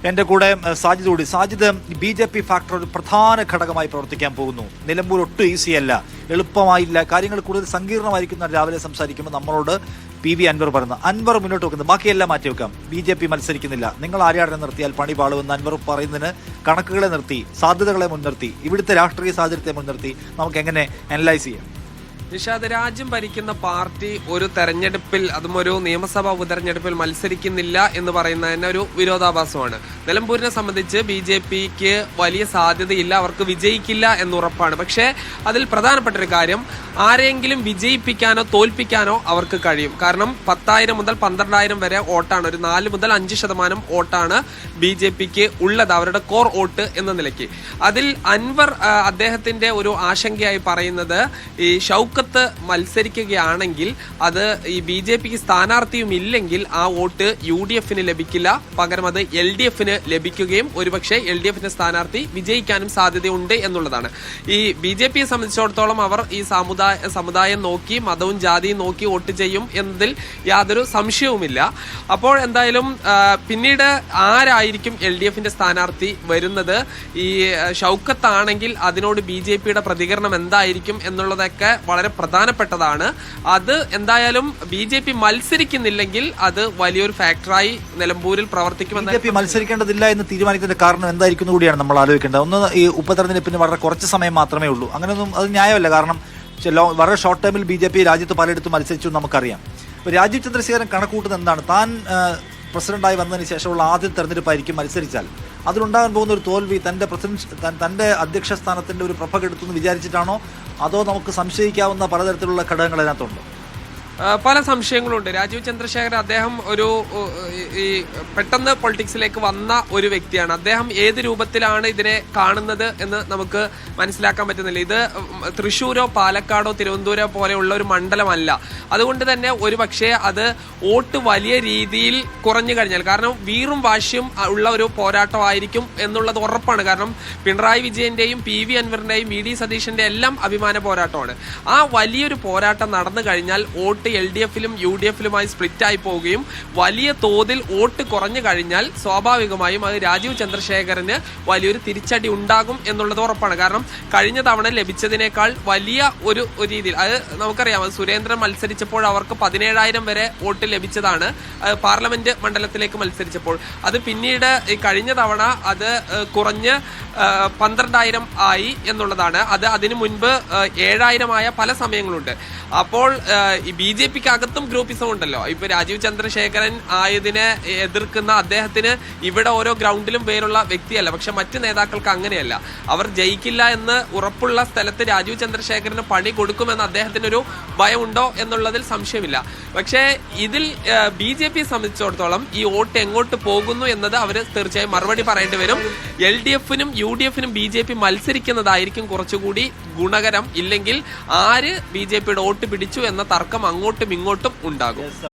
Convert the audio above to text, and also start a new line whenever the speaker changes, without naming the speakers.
എന്റെ കൂടെ സാജിദ് കൂടി. സാജിദ്, BJP ഫാക്ടർ ഒരു പ്രധാന ഘടകമായി പ്രവർത്തിക്കാൻ പോകുന്നു. നിലമ്പൂർ ഒട്ടും ഈസിയല്ല, എളുപ്പമായില്ല, കാര്യങ്ങൾ കൂടുതൽ സങ്കീർണമായിരിക്കുന്ന രാവിലെ സംസാരിക്കുമ്പോൾ നമ്മളോട് PV അൻവർ പറയുന്നത്. അൻവർ മുന്നോട്ട് വെക്കുന്നത് ബാക്കിയെല്ലാം മാറ്റിവെക്കാം, BJP മത്സരിക്കുന്നില്ല, നിങ്ങൾ ആര്യാടനെ നിർത്തിയാൽ പണി പാളുമെന്ന് അൻവർ പറയുന്നതിന് കണക്കുകളെ നിർത്തി, സാധ്യതകളെ മുൻനിർത്തി, ഇവിടുത്തെ രാഷ്ട്രീയ സാഹചര്യത്തെ മുൻനിർത്തി നമുക്ക് എങ്ങനെ അനലൈസ് ചെയ്യാം?
നിഷാദ്, രാജ്യം ഭരിക്കുന്ന പാർട്ടി ഒരു തെരഞ്ഞെടുപ്പിൽ, അതും ഒരു നിയമസഭാ ഉപതെരഞ്ഞെടുപ്പിൽ മത്സരിക്കുന്നില്ല എന്ന് പറയുന്നതിന് ഒരു വിരോധാഭാസമാണ്. നിലമ്പൂരിനെ സംബന്ധിച്ച് BJPക്ക് വലിയ സാധ്യതയില്ല, അവർക്ക് വിജയിക്കില്ല എന്നുറപ്പാണ്. പക്ഷേ അതിൽ പ്രധാനപ്പെട്ട ഒരു കാര്യം, ആരെങ്കിലും വിജയിപ്പിക്കാനോ തോൽപ്പിക്കാനോ അവർക്ക് കഴിയും. കാരണം 10,000 മുതൽ 12,000 വരെ വോട്ടാണ്, ഒരു 4 മുതൽ 5% വോട്ടാണ് BJPക്ക് ഉള്ളത്, അവരുടെ കോർ വോട്ട് എന്ന നിലയ്ക്ക്. അതിൽ അൻവർ അദ്ദേഹത്തിന്റെ ഒരു ആശങ്കയായി പറയുന്നത്, ഈ ഷൗക്കത്ത് മത്സരിക്കുകയാണെങ്കിൽ അത് ഈ BJPക്ക് സ്ഥാനാർത്ഥിയും ഇല്ലെങ്കിൽ ആ വോട്ട് UDFന് ലഭിക്കില്ല, പകരം അത് LDFന് ലഭിക്കുകയും ഒരുപക്ഷെ LDFന്റെ സ്ഥാനാർത്ഥി വിജയിക്കാനും സാധ്യതയുണ്ട് എന്നുള്ളതാണ്. ഈ BJPയെ സംബന്ധിച്ചിടത്തോളം അവർ ഈ സമുദായം നോക്കി, മതവും ജാതിയും നോക്കി വോട്ട് ചെയ്യും എന്നതിൽ യാതൊരു സംശയവുമില്ല. അപ്പോൾ എന്തായാലും പിന്നീട് ആരായിരിക്കും LDFന്റെ സ്ഥാനാർത്ഥി വരുന്നത്, ഈ ഷൗക്കത്താണെങ്കിൽ അതിനോട് BJPയുടെ പ്രതികരണം എന്തായിരിക്കും എന്നുള്ളതൊക്കെ വളരെ പ്രധാനപ്പെട്ടതാണ്. അത് എന്തായാലും BJP മത്സരിക്കുന്നില്ലെങ്കിൽ അത് വലിയൊരു ഫാക്ടറായി നിലമ്പൂരിൽ പ്രവർത്തിക്കുമെന്ന്.
BJP മത്സരിക്കേണ്ടതില്ല എന്ന് തീരുമാനിക്കുന്നതിന്റെ കാരണം എന്തായിരിക്കും കൂടിയാണ് നമ്മൾ ആലോചിക്കേണ്ടത്. ഒന്ന്, ഈ ഉപതെരഞ്ഞെടുപ്പിന് വളരെ കുറച്ച് സമയം മാത്രമേ ഉള്ളൂ. അങ്ങനെയൊന്നും അത് ന്യായമല്ല. കാരണം വളരെ ഷോർട്ട് ടൈമിൽ BJP രാജ്യത്ത് പലയിടത്തും മത്സരിച്ചു നമുക്കറിയാം. ഇപ്പോൾ രാജീവ് ചന്ദ്രശേഖരൻ കണക്കൂട്ടുന്നത് എന്താണ്? താൻ പ്രസിഡന്റായി വന്നതിന് ശേഷമുള്ള ആദ്യ തെരഞ്ഞെടുപ്പായിരിക്കും മത്സരിച്ചാൽ അതിലുണ്ടാകാൻ പോകുന്ന ഒരു തോൽവി തന്റെ അധ്യക്ഷ സ്ഥാനത്തിന്റെ ഒരു പ്രഭ കെടുത്തുമെന്ന് വിചാരിച്ചിട്ടാണോ, അതോ നമുക്ക് സംശയിക്കാവുന്ന പലതരത്തിലുള്ള ഘടകങ്ങൾ അതിനകത്തുണ്ട്?
പല സംശയങ്ങളുണ്ട്. രാജീവ് ചന്ദ്രശേഖരൻ അദ്ദേഹം ഒരു ഈ പെട്ടെന്ന് പൊളിറ്റിക്സിലേക്ക് വന്ന ഒരു വ്യക്തിയാണ്. അദ്ദേഹം ഏത് രൂപത്തിലാണ് ഇതിനെ കാണുന്നത് എന്ന് നമുക്ക് മനസ്സിലാക്കാൻ പറ്റുന്നില്ല. ഇത് തൃശ്ശൂരോ പാലക്കാടോ തിരുവനന്തപുരോ പോലെയുള്ള ഒരു മണ്ഡലമല്ല. അതുകൊണ്ട് തന്നെ ഒരു പക്ഷേ അത് വോട്ട് വലിയ രീതിയിൽ കുറഞ്ഞു കഴിഞ്ഞാൽ, കാരണം വീറും വാശിയും ഉള്ള ഒരു പോരാട്ടമായിരിക്കും എന്നുള്ളത് ഉറപ്പാണ്. കാരണം പിണറായി വിജയന്റെയും PV അൻവറിന്റെയും VD സതീശന്റെ എല്ലാം അഭിമാന പോരാട്ടമാണ്. ആ വലിയൊരു പോരാട്ടം നടന്നു കഴിഞ്ഞാൽ വോട്ട് LDFലും UDFലുമായി സ്പ്ലിറ്റ് ആയി പോവുകയും വലിയ തോതിൽ വോട്ട് കുറഞ്ഞു കഴിഞ്ഞാൽ സ്വാഭാവികമായും അത് രാജീവ് ചന്ദ്രശേഖരന് വലിയൊരു തിരിച്ചടി ഉണ്ടാകും എന്നുള്ളത് ഉറപ്പാണ്. കാരണം കഴിഞ്ഞ തവണ ലഭിച്ചതിനേക്കാൾ വലിയ ഒരു രീതിയിൽ, അത് നമുക്കറിയാം, സുരേന്ദ്രൻ മത്സരിച്ചപ്പോൾ അവർക്ക് 17,000 വരെ വോട്ട് ലഭിച്ചതാണ് പാർലമെന്റ് മണ്ഡലത്തിലേക്ക് മത്സരിച്ചപ്പോൾ. അത് പിന്നീട് കഴിഞ്ഞ തവണ അത് കുറഞ്ഞ് 12,000 ആയി എന്നുള്ളതാണ്. അത് അതിനു മുൻപ് 7,000 ആയ പല സമയങ്ങളുണ്ട്. അപ്പോൾ ഈ BJPക്ക് അകത്തും ഗ്രൂപ്പിസം ഉണ്ടല്ലോ. ഇപ്പൊ രാജീവ് ചന്ദ്രശേഖരൻ ആയതിനെ എതിർക്കുന്ന അദ്ദേഹത്തിന് ഇവിടെ ഓരോ ഗ്രൗണ്ടിലും പേരുള്ള വ്യക്തിയല്ല. പക്ഷെ മറ്റ് നേതാക്കൾക്ക് അങ്ങനെയല്ല. അവർ ജയിക്കില്ല എന്ന് ഉറപ്പുള്ള സ്ഥലത്ത് രാജീവ് ചന്ദ്രശേഖരന് പണി കൊടുക്കുമെന്ന് അദ്ദേഹത്തിന് ഒരു ഭയമുണ്ടോ എന്നുള്ളതിൽ സംശയമില്ല. പക്ഷേ ഇതിൽ BJPയെ സംബന്ധിച്ചിടത്തോളം ഈ വോട്ട് എങ്ങോട്ട് പോകുന്നു എന്നത് അവർ തീർച്ചയായും മറുപടി പറയേണ്ടി വരും. LDFനും UDFനും BJP മത്സരിക്കുന്നതായിരിക്കും കുറച്ചുകൂടി ഗുണകരം. ഇല്ലെങ്കിൽ ആര് BJPയുടെ വോട്ട് പിടിച്ചു എന്ന തർക്കം അങ്ങോട്ടും ഇങ്ങോട്ടും ഉണ്ടാകും.